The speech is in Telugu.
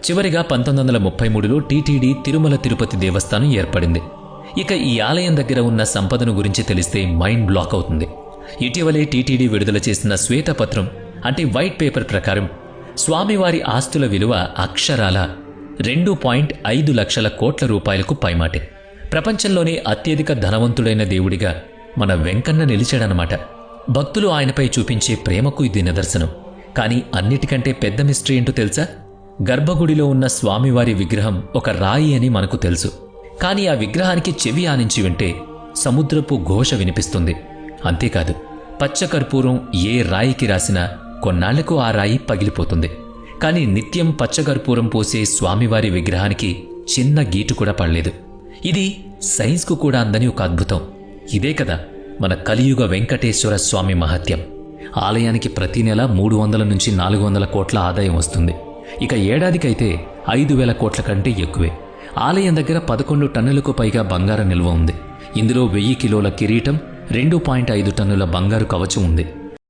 చివరిగా 1933లో టీటీడీ తిరుమల తిరుపతి దేవస్థానం ఏర్పడింది. ఇక ఈ ఆలయం దగ్గర ఉన్న సంపదను గురించి తెలిస్తే మైండ్ బ్లాక్ అవుతుంది. ఇటీవలే టీటీడీ విడుదల చేసిన శ్వేతపత్రం అంటే వైట్ పేపర్ ప్రకారం స్వామివారి ఆస్తుల విలువ అక్షరాల 2.5 లక్షల కోట్ల రూపాయలకు పైమాటే. ప్రపంచంలోనే అత్యధిక ధనవంతుడైన దేవుడిగా మన వెంకన్న నిలిచాడనమాట. భక్తులు ఆయనపై చూపించే ప్రేమకు ఇది నిదర్శనం. కానీ అన్నిటికంటే పెద్ద మిస్టరీ ఏంటో తెలుసా? గర్భగుడిలో ఉన్న స్వామివారి విగ్రహం ఒక రాయి అని మనకు తెలుసు. కానీ ఆ విగ్రహానికి చెవి ఆనించి వింటే సముద్రపు ఘోష వినిపిస్తుంది. అంతేకాదు, పచ్చకర్పూరం ఏ రాయికి రాసినా కొన్నాళ్లకు ఆ రాయి పగిలిపోతుంది. కానీ నిత్యం పచ్చకర్పూరం పోసే స్వామివారి విగ్రహానికి చిన్న గీటు కూడా పడలేదు. ఇది సైన్స్కు కూడా అందని ఒక అద్భుతం. ఇదే కదా మన కలియుగ వెంకటేశ్వర స్వామి మహత్యం. ఆలయానికి ప్రతి నెల 300 నుంచి 400 కోట్ల ఆదాయం వస్తుంది. ఇక ఏడాదికైతే 5,000 కోట్ల కంటే ఎక్కువే. ఆలయం దగ్గర 11 టన్నులకు పైగా బంగారం నిల్వ ఉంది. ఇందులో 1000 కిలోల కిరీటం, 2.5 టన్నుల బంగారు కవచం ఉంది.